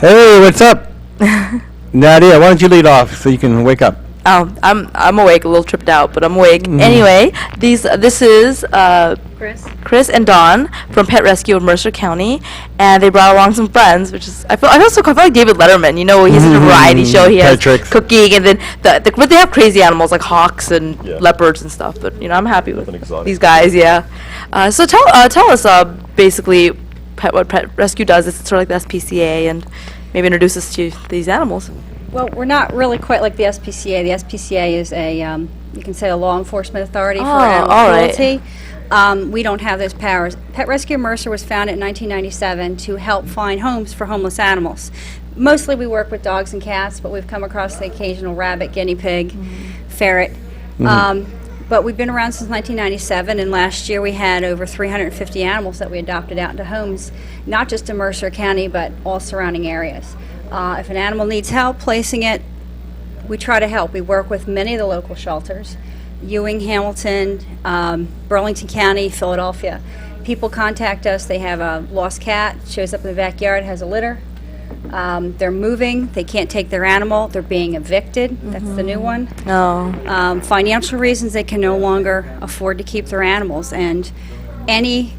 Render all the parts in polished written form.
Hey, what's up? Nadia, why don't you lead off so you can wake up? Oh, I'm awake, a little tripped out, but I'm awake. Anyway, this is Chris and Dawn from Pet Rescue of Mercer County, and they brought along some friends, which is I feel like David Letterman. You know, he's in a variety show. He has Patrick. cooking, and then but they have crazy animals like hawks and leopards and stuff. But I'm happy with these guys. Yeah. So tell us basically what Pet Rescue does. It's sort of like the SPCA, and maybe introduce us to these animals. Well, we're not really quite like the SPCA. The SPCA is you can say a law enforcement authority for animal cruelty. We don't have those powers. Pet Rescue Mercer was founded in 1997 to help find homes for homeless animals. Mostly we work with dogs and cats, but we've come across the occasional rabbit, guinea pig, ferret. But we've been around since 1997, and last year we had over 350 animals that we adopted out into homes, not just in Mercer County, but all surrounding areas. If an animal needs help placing it, we try to help. We work with many of the local shelters, Ewing, Hamilton, Burlington County, Philadelphia. People contact us. They have a lost cat, shows up in the backyard, has a litter. They're moving. They can't take their animal. They're being evicted. That's the new one. Financial reasons, they can no longer afford to keep their animals. And any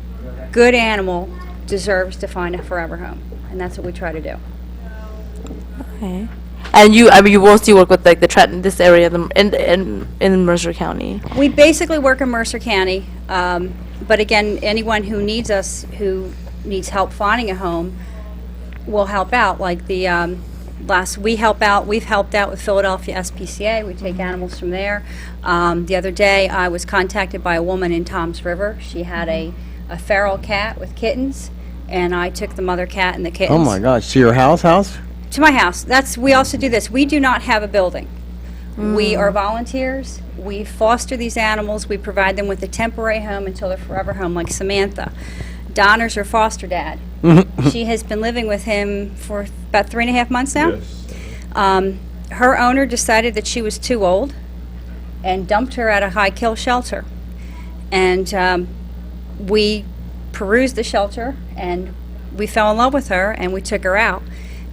good animal deserves to find a forever home. And that's what we try to do. Okay. And you mostly work with like the Trenton, this area, in Mercer County. We basically work in Mercer County, but again, anyone who needs us, who needs help finding a home, will help out. Like we've helped out with Philadelphia SPCA. We take animals from there. The other day, I was contacted by a woman in Toms River. She had a feral cat with kittens, and I took the mother cat and the kittens. Oh my gosh, to your house? To my house. We also do this. We do not have a building. We are volunteers. We foster these animals. We provide them with a temporary home until their forever home, like Samantha. Donner's her foster dad. She has been living with him for about 3.5 months now. Yes. Her owner decided that she was too old and dumped her at a high kill shelter. And we perused the shelter, and we fell in love with her, and we took her out.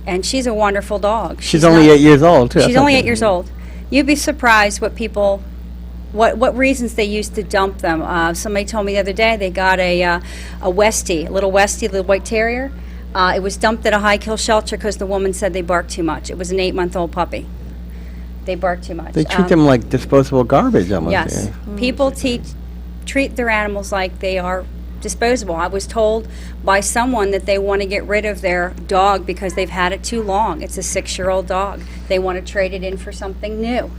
And she's a wonderful dog. She's only 8 years old, too. She's only 8 years old. You'd be surprised what reasons they used to dump them. Somebody told me the other day they got a little white terrier. It was dumped at a high kill shelter because the woman said they barked too much. It was an 8-month-old puppy. They barked too much. They treat them like disposable garbage almost. Yes. Yeah. People treat their animals like they are disposable. I was told by someone that they want to get rid of their dog because they've had it too long. It's a 6-year-old dog. They want to trade it in for something new.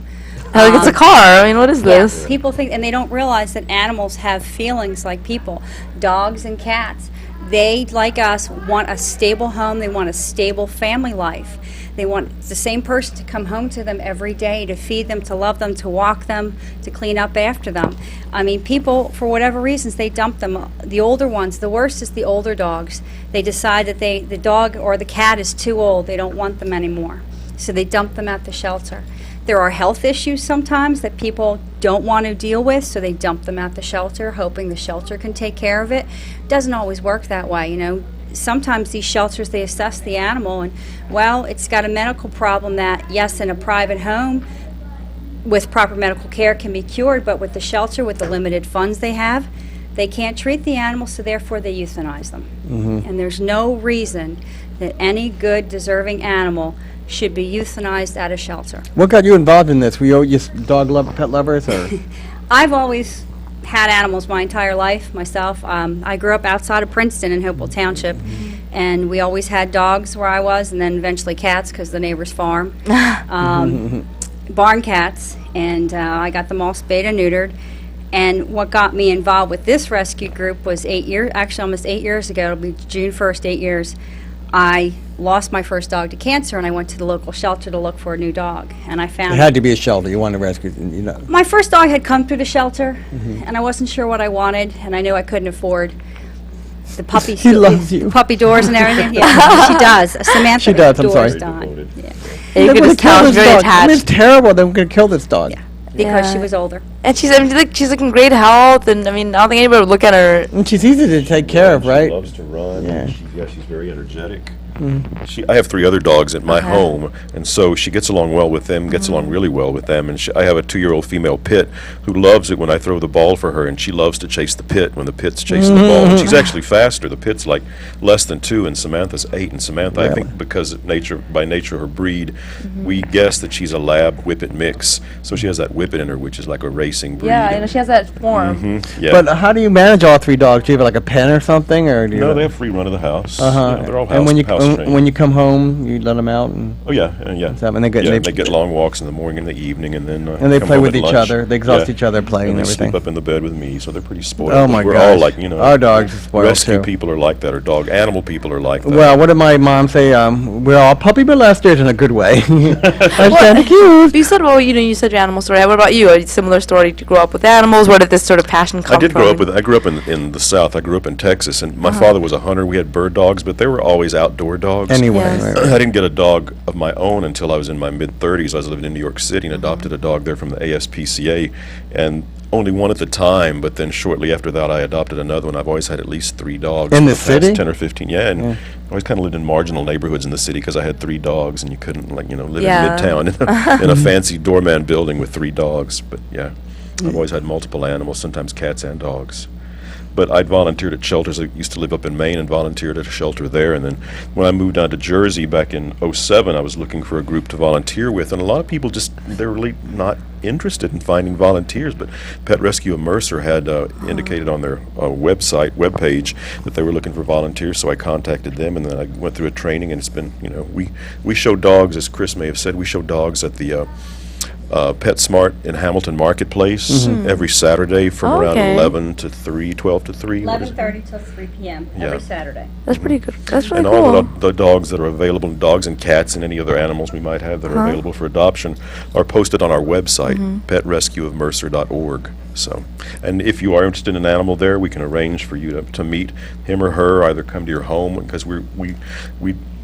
Like it's a car. I mean, what is this? People think, and they don't realize that animals have feelings like people. Dogs and cats, they, like us, want a stable home. They want a stable family life. They want the same person to come home to them every day, to feed them, to love them, to walk them, to clean up after them. I mean, people, for whatever reasons, they dump them. The older ones, the worst is the older dogs. They decide that the dog or the cat is too old. They don't want them anymore. So they dump them at the shelter. There are health issues sometimes that people don't want to deal with, so they dump them at the shelter, hoping the shelter can take care of it. It doesn't always work that way, Sometimes these shelters, they assess the animal and, well, it's got a medical problem that, yes, in a private home with proper medical care can be cured, but with the shelter, with the limited funds they have, they can't treat the animal, so therefore they euthanize them. And there's no reason that any good, deserving animal should be euthanized at a shelter. What got you involved in this? Were you just pet lovers? Or? I've always had animals my entire life myself. I grew up outside of Princeton in Hopewell Township, and we always had dogs where I was, and then eventually cats because the neighbor's farm. Barn cats, and I got them all spayed and neutered. And what got me involved with this rescue group was almost 8 years ago. It'll be June 1st, 8 years. I lost my first dog to cancer, and I went to the local shelter to look for a new dog. And I found it had to be a shelter. You wanted to rescue, My first dog had come through the shelter, and I wasn't sure what I wanted, and I knew I couldn't afford the puppy. She loves you. The puppy doors and everything. Yeah, she does. Samantha. She does. I'm sorry. Dawn. Yeah. You could just tell she's very attached. It's terrible. They're going to kill this dog. Yeah. Because she was older. And she's in great health, and I don't think anybody would look at her. And she's easy to take care of, right? She loves to run. Yeah. She's very energetic. I have 3 other dogs at my home, and so she gets along well with them, gets along really well with them, and I have a 2-year-old female pit who loves it when I throw the ball for her, and she loves to chase the pit when the pit's chasing the ball. And she's actually faster. The pit's like less than 2, and Samantha's 8. And Samantha, I think because by nature of her breed, we guess that she's a lab whippet mix, so she has that whippet in her, which is like a racing breed. Yeah, you know, she has that form. Yeah. But how do you manage all 3 dogs? Do you have like a pen or something, or do you? No, they have free run of the house. They're all And house trained. when you come home, you let them out and. Oh yeah, yeah. And they get long walks in the morning and the evening, and then and they come play home with at each lunch. other. They exhaust each other playing and and they everything. sleep up in the bed with me, so they're pretty spoiled. Oh my We're gosh. all like, our dogs are spoiled rescue too. people are like that, or animal people are like that. Well, what did my mom say? We're all puppy molesters in a good way. I'm kind of cute. You said, you said your animal story. What about you? A similar story? Did you grow up with animals? Where did this sort of passion come from? I grew up in the South. I grew up in Texas, and my father was a hunter. We had bird dogs, but they were always outdoor dogs. Anyway, Yes. right. I didn't get a dog of my own until I was in my mid-30s. I was living in New York City and adopted a dog there from the ASPCA, and only one at the time, but then shortly after that I adopted another one. I've always had at least 3 dogs. In for the past city? 10 or 15, and I always kind of lived in marginal neighborhoods in the city because I had 3 dogs, and you couldn't, live in Midtown in a fancy doorman building with 3 dogs. But yeah, I've always had multiple animals, sometimes cats and dogs. But I'd volunteered at shelters. I used to live up in Maine and volunteered at a shelter there. And then when I moved down to Jersey back in '07, I was looking for a group to volunteer with. And a lot of people they're really not interested in finding volunteers. But Pet Rescue of Mercer had indicated on their webpage, that they were looking for volunteers. So I contacted them, and then I went through a training. And it's been, we show dogs, as Chris may have said, we show dogs at the PetSmart in Hamilton Marketplace every Saturday from around 11 to 3, 12 to 3. 11:30 till 3 p.m. every Saturday. That's pretty good. That's really And cool. all the dogs that are available, dogs and cats and any other animals we might have that are available for adoption, are posted on our website, petrescueofmercer.org. So, and if you are interested in an animal there, we can arrange for you to meet him or her, either come to your home, because we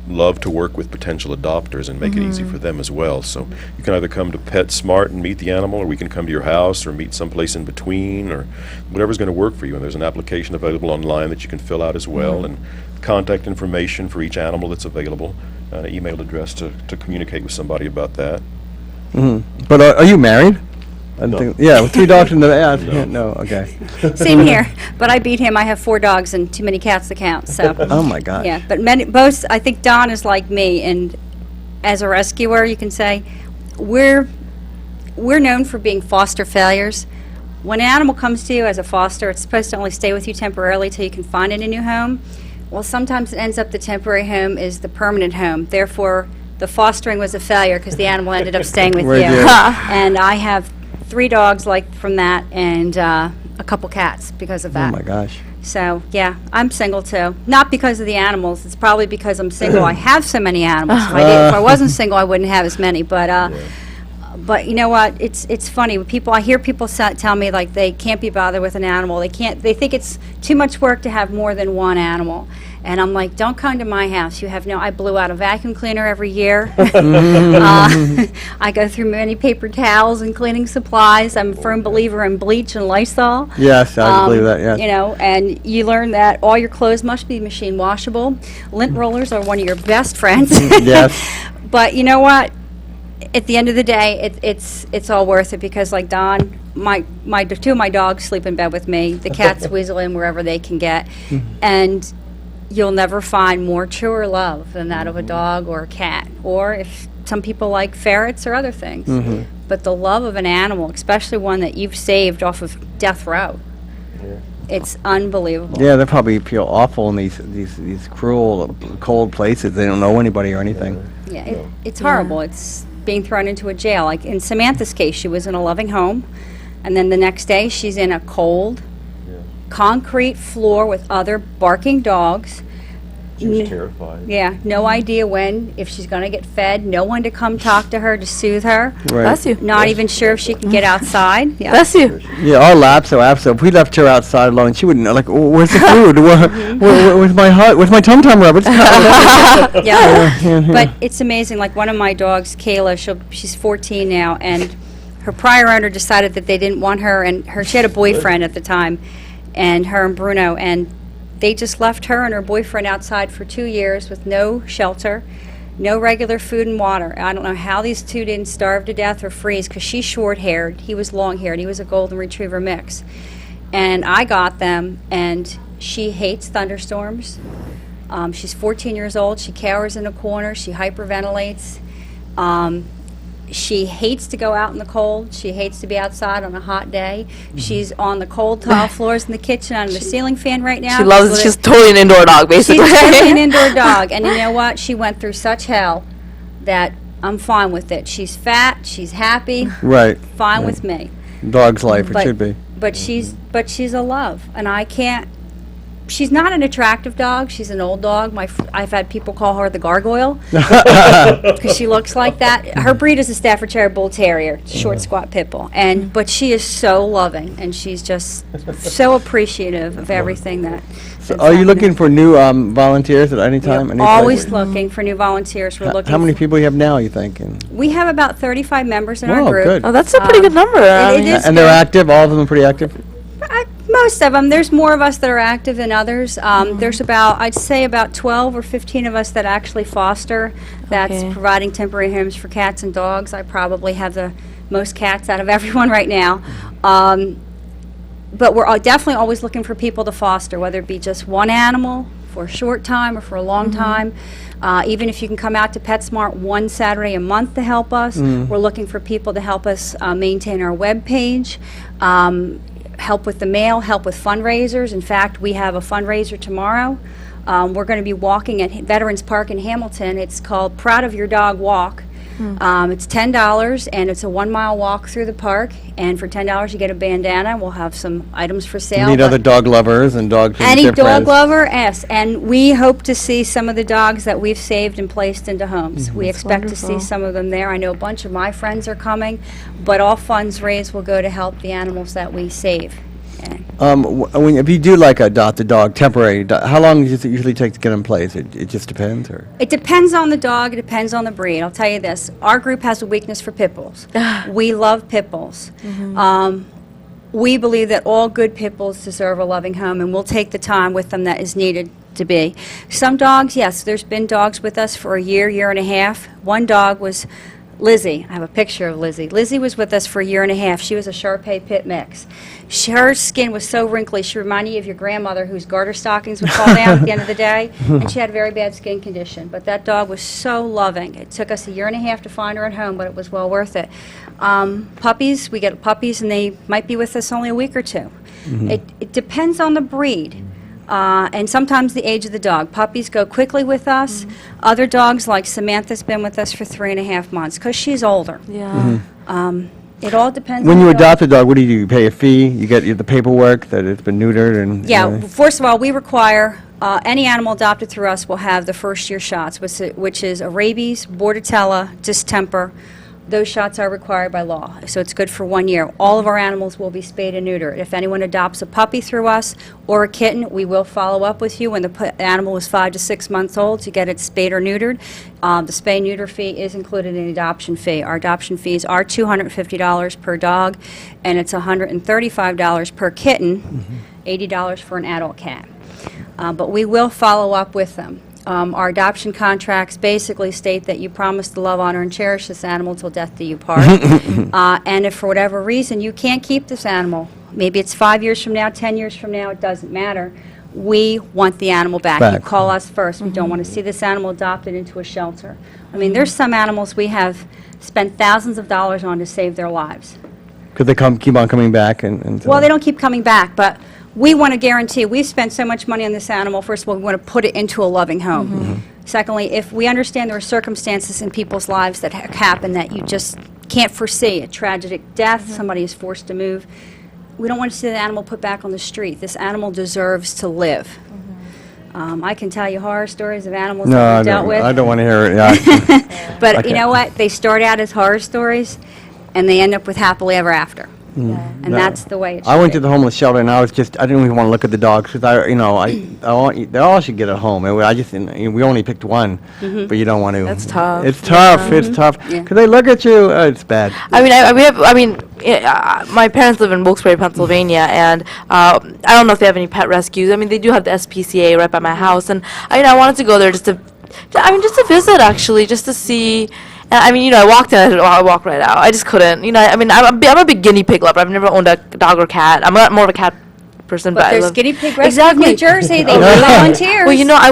love to work with potential adopters and make it easy for them as well. So you can either come to PetSmart and meet the animal, or we can come to your house or meet someplace in between, or whatever's going to work for you. And there's an application available online that you can fill out as well, and contact information for each animal that's available, an email address to communicate with somebody about that. But are you married? I No. think, with 3 dogs in the no, okay. Same here, but I beat him. I have 4 dogs and too many cats to count. So Oh my gosh. yeah, but both. I think Don is like me, and as a rescuer, you can say we're known for being foster failures. When an animal comes to you as a foster, it's supposed to only stay with you temporarily till you can find it a new home. Well, sometimes it ends up the temporary home is the permanent home. Therefore, the fostering was a failure because the animal ended up staying with Right, you. yeah. And I have 3 dogs from that, and a couple cats because of Oh that. my gosh. So, yeah, I'm single too. Not because of the animals. It's probably because I'm single. I have so many animals. If I wasn't single, I wouldn't have as many. But you know what? It's funny. I hear people tell me like they can't be bothered with an animal. They think it's too much work to have more than one animal. And I'm like, don't come to my house. I blew out a vacuum cleaner every year. I go through many paper towels and cleaning supplies. I'm a firm believer in bleach and Lysol. Yes, I believe that, yes. And you learn that all your clothes must be machine washable. Lint rollers are one of your best friends. Yes. But you know what? At the end of the day, it's all worth it because, like Don, my 2 of my dogs sleep in bed with me. The cats weasel in wherever they can get, and you'll never find more truer love than that of a dog or a cat, or if some people like ferrets or other things. But the love of an animal, especially one that you've saved off of death row, it's unbelievable. Yeah, they probably feel awful in these cruel, cold places. They don't know anybody or anything. Yeah, it's horrible. It's being thrown into a jail. Like in Samantha's case, she was in a loving home, and then the next day she's in a cold, concrete floor with other barking dogs. She was terrified. Yeah, no idea if she's going to get fed, no one to come talk to her to soothe her. Right. Bless you. Not even sure if she can get outside. Yeah. Bless you. Yeah, our labs so absolute. If we left her outside alone, she wouldn't know. Like, where's the food? Where's my where's my tum tum rub? Yeah. But it's amazing. Like one of my dogs, Kayla, she's 14 now, and her prior owner decided that they didn't want her, and she had a boyfriend at the time, and her and Bruno, and they just left her and her boyfriend outside for 2 years with no shelter, no regular food and water. I don't know how these two didn't starve to death or freeze, because she's short-haired, he was long-haired, he was a golden retriever mix. And I got them, and she hates thunderstorms. She's 14 years old, she cowers in a corner, she hyperventilates. She hates to go out in the cold. She hates to be outside on a hot day. She's on the cold tile floors in the kitchen under the ceiling fan right now. She loves. She's totally an indoor dog, basically. She's totally an indoor dog, and you know what? She went through such hell that I'm fine with it. She's fat. She's happy. Right. Fine with me. Dog's life, it should be. But she's a love, and I can't. She's not an attractive dog. She's an old dog. I've had people call her the gargoyle because she looks like that. Her breed is a Staffordshire Bull Terrier, short, squat pit bull, but she is so loving, and she's just so appreciative of everything that. So are you looking for new volunteers at any time? We're always looking for new volunteers. We're looking. How many people you have now, you think? We have about 35 members in our Wow, group. good. Oh, that's a pretty good number. It is And they're good. active? All of them are pretty active? Most of them. There's more of us that are active than others. There's I'd say about 12 or 15 of us that actually foster. That's Okay. providing temporary homes for cats and dogs. I probably have the most cats out of everyone right now. But we're definitely always looking for people to foster, whether it be just one animal for a short time or for a long time. Even if you can come out to PetSmart one Saturday a month to help us. We're looking for people to help us maintain our web page. Help with the mail, help with fundraisers. In fact, we have a fundraiser tomorrow. We're going to be walking at Veterans Park in Hamilton. It's called Proud of Your Dog Walk. It's $10, and it's a 1-mile walk through the park. And for $10, you get a bandana. We'll have some items for sale. Meet other dog lovers and dogs. Any dog lover, yes. And we hope to see some of the dogs that we've saved and placed into homes. We expect to see wonderful. some of them there. I know a bunch of my friends are coming, but all funds raised will go to help the animals that we save. If you do like adopt a dog, temporary, how long does it usually take to get in place? It just depends, or? It depends on the dog, it depends on the breed. I'll tell you this, our group has a weakness for pit bulls. We love pit bulls. We believe that all good pit bulls deserve a loving home, and we'll take the time with them that is needed to be. Some dogs, yes, there's been dogs with us for a year and a half. One dog was Lizzie. I have a picture of Lizzie. Lizzie was with us for a year and a half. She was a Shar-Pei pit mix. Her skin was so wrinkly, she reminded you of your grandmother whose garter stockings would fall down at the end of the day, and she had a very bad skin condition. But that dog was so loving. It took us a year and a half to find her at home, but it was well worth it. Puppies, we get puppies, and they might be with us only a week or two. It depends on the breed. And sometimes the age of the dog. Puppies go quickly with us. Other dogs, like Samantha's been with us for 3.5 months because she's older. Yeah. It all depends When on you the dog. adopt a dog, what do? You pay a fee? You get the paperwork that it's been neutered and... Yeah, first of all, we require any animal adopted through us will have the first-year shots, which is a rabies, bordetella, distemper. Those shots are required by law, so it's good for 1 year. All of our animals will be spayed and neutered. If anyone adopts a puppy through us or a kitten, we will follow up with you when the animal is 5 to 6 months old to get it spayed or neutered. The spay and neuter fee is included in the adoption fee. Our adoption fees are $250 per dog, and it's $135 per kitten, $80 for an adult cat. But we will follow up with them. Our adoption contracts basically state that you promise to love, honor, and cherish this animal till death do you part. And if for whatever reason you can't keep this animal, maybe it's 5 years from now, 10 years from now, it doesn't matter, we want the animal back. You call us first. We don't want to see this animal adopted into a shelter. I mean, there's some animals we have spent thousands of dollars on to save their lives. Could they keep on coming back? And Well, they don't keep coming back, but we want to guarantee, we've spent so much money on this animal, first of all, we want to put it into a loving home. Secondly, if we understand there are circumstances in people's lives that happen that you just can't foresee, a tragic death, somebody is forced to move, we don't want to see the animal put back on the street. This animal deserves to live. I can tell you horror stories of animals that we've dealt with. I don't want to hear it. Yeah. But you know what? They start out as horror stories, and they end up with happily ever after. and No. that's the way it should I went be. to the homeless shelter, and I didn't even want to look at the dogs because they all should get a home. And we only picked one, but you don't want to. That's tough. It's tough. It's tough Yeah. because they look at you. It's bad. My parents live in Wilkes-Barre, Pennsylvania, and I don't know if they have any pet rescues. I mean, they do have the SPCA right by my house, and I wanted to go there just to visit, actually, just to see. I walked in, I walked right out. I just couldn't, I'm a big guinea pig lover. I've never owned a dog or cat. I'm not more of a cat person, but But I there's love guinea pig rescue Exactly. in New Jersey. They need volunteers. Well, I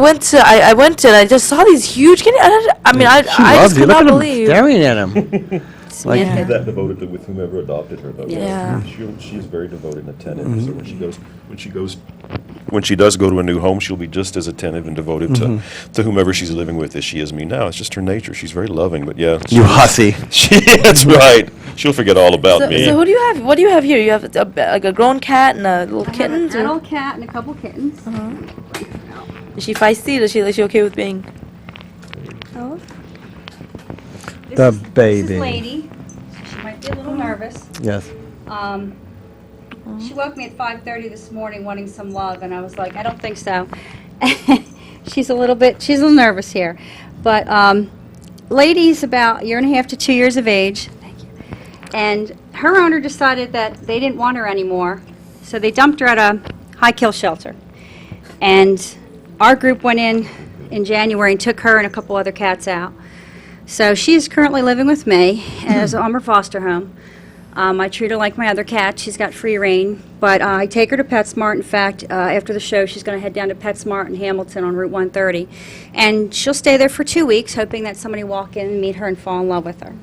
went and I just saw these huge guinea. I She just loves you. could Look not at them believe. staring at him. Like, Yeah. She's that devoted to with whomever adopted her, though. Yeah. She's very devoted and attentive. So when she does go to a new home, she'll be just as attentive and devoted to whomever she's living with as she is me now. It's just her nature. She's very loving, but yeah. you hussy. That's right. She'll forget all about me. So who do you have? What do you have here? You have a grown cat and a little kitten. An adult cat and a couple kittens. Is she feisty? Is she okay with being? Oh. The This baby. is Lady. She might be a little nervous. Yes. She woke me at 5:30 this morning wanting some love, and I was like, I don't think so. she's a little nervous here. But Lady's about a year and a half to 2 years of age. Thank you. And her owner decided that they didn't want her anymore, so they dumped her at a high-kill shelter. And our group went in January and took her and a couple other cats out. So she's currently living with me as on her foster home. I treat her like my other cat. She's got free reign, but I take her to PetSmart. In fact, after the show, she's going to head down to PetSmart in Hamilton on Route 130, and she'll stay there for 2 weeks, hoping that somebody will walk in and meet her and fall in love with her.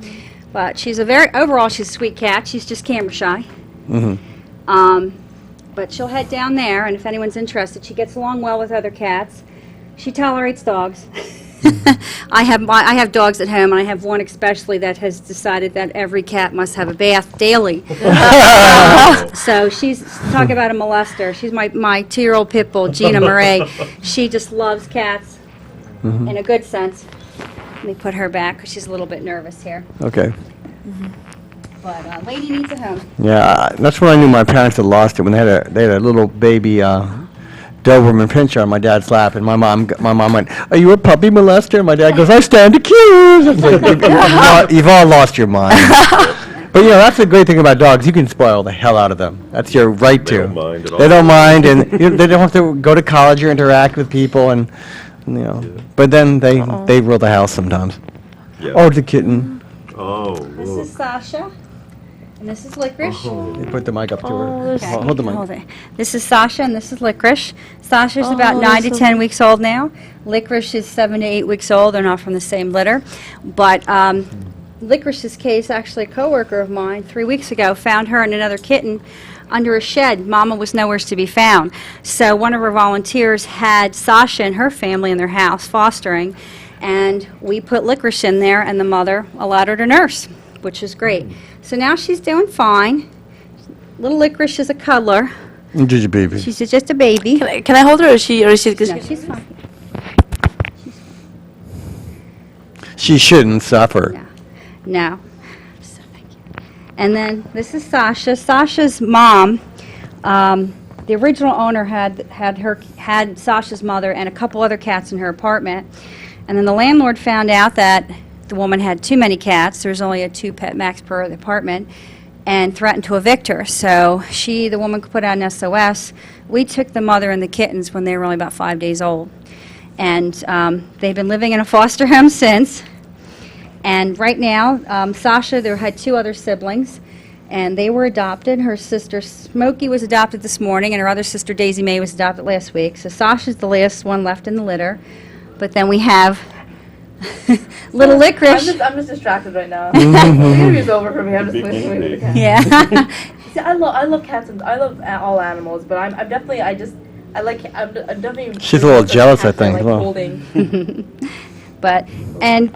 But overall, she's a sweet cat. She's just camera shy. But she'll head down there, and if anyone's interested, she gets along well with other cats. She tolerates dogs. I have dogs at home, and I have one especially that has decided that every cat must have a bath daily. So talk about a molester. She's my 2-year-old pit bull, Gina Murray. She just loves cats in a good sense. Let me put her back because she's a little bit nervous here. Okay. But Lady needs a home. Yeah, that's when I knew my parents had lost it, when they had a little baby Doberman Pinscher on my dad's lap, and my mom went, "Are you a puppy molester?" And my dad goes, "I stand accused." It's like, you've all lost your mind. But that's the great thing about dogs. You can spoil the hell out of them. That's your right to. They don't mind at all. They don't mind, and they don't have to go to college or interact with people, and But then they rule the house sometimes. Yeah. Oh, the kitten. Oh. This is Sasha, and this is Licorice. They put the mic up to her. Okay. Hold the mic. Hold it. This is Sasha, and this is Licorice. Sasha's about 9 to 10 weeks old now. Licorice is 7 to 8 weeks old. They're not from the same litter. But Licorice's case, actually a coworker of mine 3 weeks ago found her and another kitten under a shed. Mama was nowhere to be found. So one of our volunteers had Sasha and her family in their house fostering, and we put Licorice in there, and the mother allowed her to nurse, which is great. So now she's doing fine. Little Licorice is a cuddler. Just a baby. She's just a baby. Can I hold her, or is she? No, she's fine. She shouldn't suffer. Yeah. No. So, thank you. And then this is Sasha. Sasha's mom, the original owner had Sasha's mother and a couple other cats in her apartment. And then the landlord found out that the woman had too many cats. There was only a 2-pet max per apartment, and threatened to evict her. So the woman put out an SOS. We took the mother and the kittens when they were only about 5 days old. And they've been living in a foster home since. And right now, Sasha, had 2 other siblings, and they were adopted. Her sister Smokey was adopted this morning, and her other sister Daisy Mae was adopted last week. So Sasha's the last one left in the litter. But then we have little Licorice. I'm just distracted right now. The interview's over for me. I'm just listening to the cat. Yeah. See, I love cats and I love all animals, but I'm definitely I'm definitely. She's a little jealous, I cats think, like as well. holding. But, and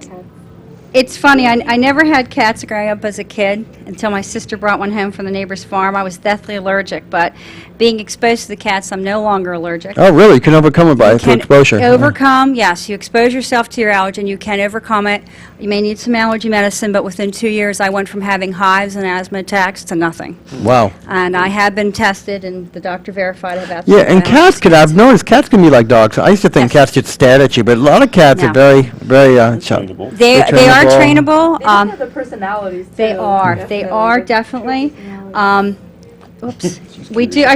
it's funny, I never had cats growing up as a kid, until my sister brought one home from the neighbor's farm. I was deathly allergic, but being exposed to the cats, I'm no longer allergic. Oh, really? You can overcome it by through Can exposure. overcome, yes, you expose yourself to your allergen, you can overcome it. You may need some allergy medicine, but within 2 years, I went from having hives and asthma attacks to nothing. Wow. And I have been tested, and the doctor verified I have Yeah, absolutely and cats could, I've noticed cats can be like dogs. I used to think Yes. cats just stared at you, but a lot of cats No. are very, very, Trainable. They are trainable. trainable. They have the personalities, too. They are definitely. Oops. We do, I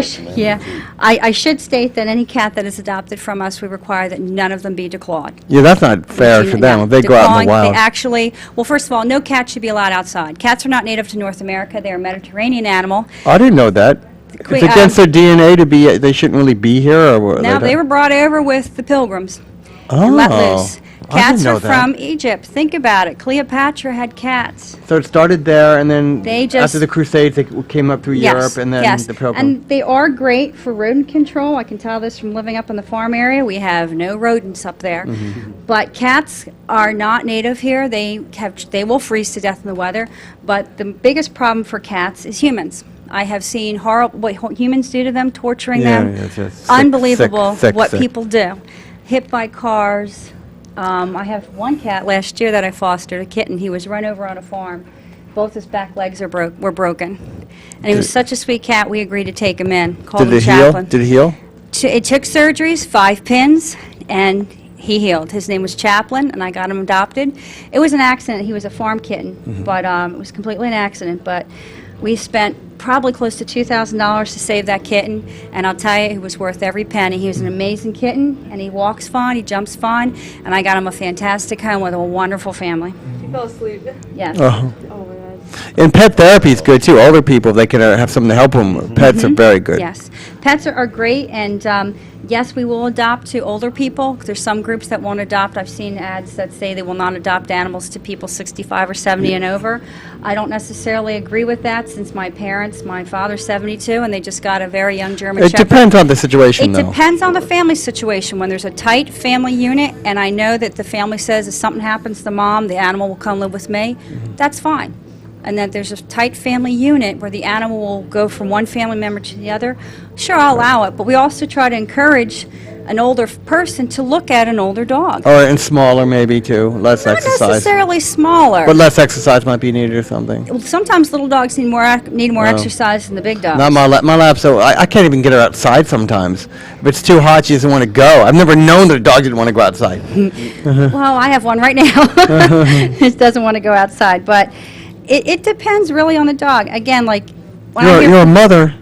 should state that any cat that is adopted from us, we require that none of them be declawed. Yeah, that's not fair for them if they go out in the Declawing, wild. They actually, well, first of all, no cat should be allowed outside. Cats are not native to North America. They are a Mediterranean animal. I didn't know that. It's que- against their DNA to be, they shouldn't really be here, or what? Now, they were brought over with the Pilgrims Oh, and let loose. I didn't Cats know are that. from Egypt. Think about it. Cleopatra had cats. So it started there, and then They just- after the Crusades, they came up through Europe, and then yes. the Pilgrim. And they are great for rodent control. I can tell this from living up in the farm area. We have no rodents up there. Mm-hmm. But cats are not native here. They will freeze to death in the weather. But the biggest problem for cats is humans. I have seen what humans do to them, torturing Yeah, them. yeah, it's just sick, Unbelievable sick, what sick. people do. Hit by cars. I have one cat last year that I fostered, a kitten. He was run over on a farm. Both his back legs were broken. And he was such a sweet cat, we agreed to take him in. Called Did him it heal? Chaplain. Did it heal? It took surgeries, 5 pins, and he healed. His name was Chaplain, and I got him adopted. It was an accident. He was a farm kitten, but it was completely an accident. But we spent probably close to $2,000 to save that kitten, and I'll tell you, it was worth every penny. He was an amazing kitten, and he walks fine, he jumps fine, and I got him a fantastic home with a wonderful family. She fell asleep. Yes. Oh. Oh, my God. And pet therapy is good too. Older people, they can have something to help them. Pets are very good. Yes. Pets are great, and yes, we will adopt to older people. There's some groups that won't adopt. I've seen ads that say they will not adopt animals to people 65 or 70 and over. I don't necessarily agree with that, since my father's 72, and they just got a very young German It Shepherd. depends on the situation, It though. depends on the family situation. When there's a tight family unit, and I know that the family says if something happens to mom, the animal will come live with me, that's fine. And that there's a tight family unit where the animal will go from one family member to the other, sure, I'll allow it. But we also try to encourage an older person to look at an older dog. Or and smaller maybe too, less Not exercise. necessarily smaller. But less exercise might be needed or something. Well, sometimes little dogs need more No. exercise than the big dogs. Not my lab, so I can't even get her outside sometimes. If it's too hot, she doesn't want to go. I've never known that a dog didn't want to go outside. Well, I have one right now. It doesn't want to go outside, but it depends really on the dog. Again, like when I hear You're a mother.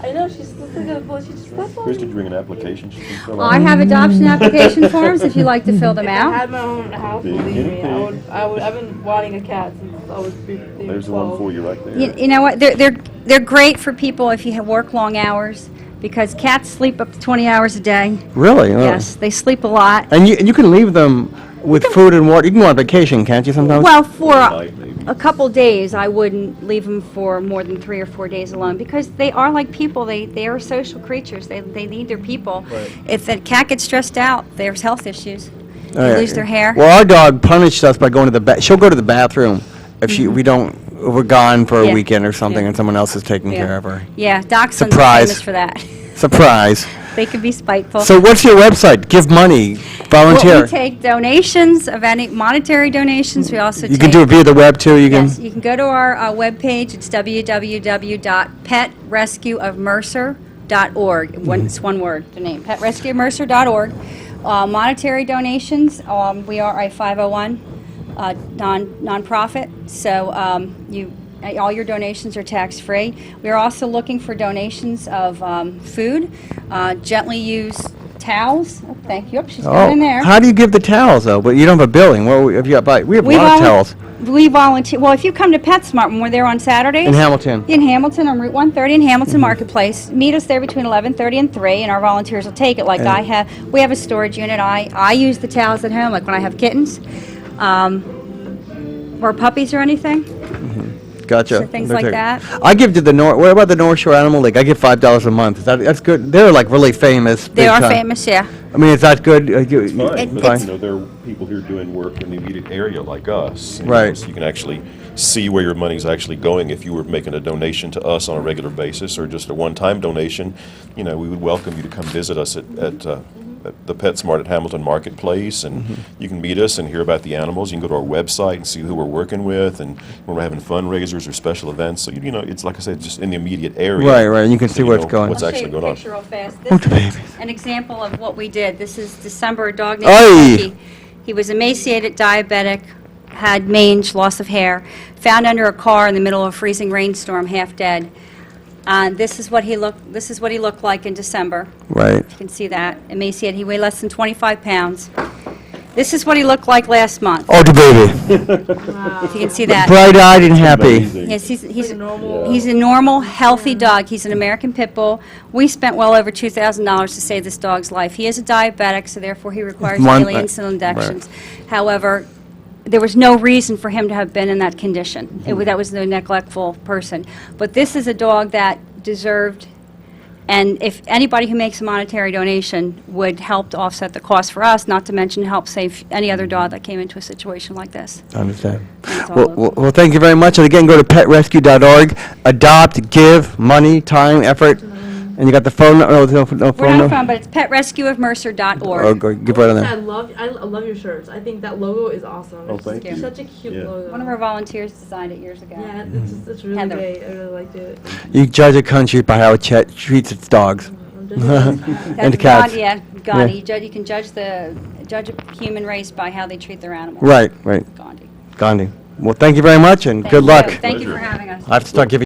I know, she's looking at the she just slept on Chris, me. did you bring an application she can fill I out? have adoption application forms if you'd like to fill them If I out. had my own house, believe me, I've been wanting a cat since I was 15, There's the one 12. for you right there. You know what? They're great for people if you work long hours, because cats sleep up to 20 hours a day. Really? Oh. Yes, they sleep a lot. And you can leave them with food and water. You can go on vacation, can't you, sometimes? Well, for Night, maybe. a couple days, I wouldn't leave them for more than 3 or 4 days alone, because they are like people. They are social creatures. They need their people. If the cat gets stressed out, there's health issues. They All right. lose their hair. Well, our dog punished us by going to the she'll go to the bathroom if we're gone for a Yeah. weekend or something, Yeah. and someone else is taking Yeah. care of her. Yeah, dachshunds are Surprise. famous for that. Surprise. They can be spiteful. So what's your website? Give money. Well, Volunteer. we take donations of any monetary donations. We also You can do it via the web too. You can. Yes, you can go to our webpage. It's www.petrescueofmercer.org. It's one word, the name, petrescueofmercer.org. Monetary donations, we are a 501 nonprofit, so all your donations are tax-free. We are also looking for donations of food, gently used towels. Oh, thank you. She's got it in there. How do you give the towels though? But you don't have a billing. Well, we have a lot of towels We volunteer. Well, if you come to PetSmart when we're there on Saturdays. in Hamilton. In Hamilton, on Route 130 in Hamilton Marketplace. Meet us there between 11:30 and 3, and our volunteers will take it. Like we have a storage unit. I use the towels at home, like when I have kittens, or puppies or anything. Gotcha. So things like that. I give to the North. What about the North Shore Animal League? I give $5 a month. That's good. They're like really famous. They big are time. famous, yeah. I mean, is that good? Fine, but, Fine. you know, there are people here doing work in the immediate area like us. You know, Right. so you can actually see where your money's actually going. If you were making a donation to us on a regular basis or just a one-time donation, you know, we would welcome you to come visit us at the PetSmart at Hamilton Marketplace, and you can meet us and hear about the animals. You can go to our website and see who we're working with, and when we're having fundraisers or special events. So, you know, it's like I said, just in the immediate area. Right, right. You can see So what's know going. What's I'll show actually you a going on. picture real fast. Oh, This the is babies. an example of what we did. This is December, a dog named Aye. Frankie. He was emaciated, diabetic, had mange, loss of hair, found under a car in the middle of a freezing rainstorm, half dead. This is what he looked like in December. Right. You can see that, emaciated. He weighed less than 25 pounds. This is what he looked like last month. Oh, the baby. If you can see that. Bright-eyed and happy. Amazing. Yes, he's a normal, healthy dog. He's an American Pit Bull. We spent well over $2,000 to save this dog's life. He is a diabetic, so therefore he requires daily insulin injections. However, there was no reason for him to have been in that condition. That was the neglectful person. But this is a dog that deserved, and if anybody who makes a monetary donation would help to offset the cost for us, not to mention help save any other dog that came into a situation like this. I understand. It's all Well, thank you very much. And again, go to petrescue.org. Adopt, give, money, time, effort. And you got the phone, no We're phone not number? from, but it's petrescueofmercer.org. Oh, go, give right on I there. love your shirts. I think that logo is awesome. Oh, It's thank just you. Such a cute Yeah. logo. One of our volunteers designed it years ago. Yeah, it's really Heather. great. I really liked it. You judge a country by how it treats its dogs. I'm just- And the cats. Gandhi, yeah, Gandhi. Yeah. You can judge a human race by how they treat their animals. Right, right. Gandhi. Gandhi. Well, thank you very much, and Thank good you. luck. Thank you for having us. I have to start giving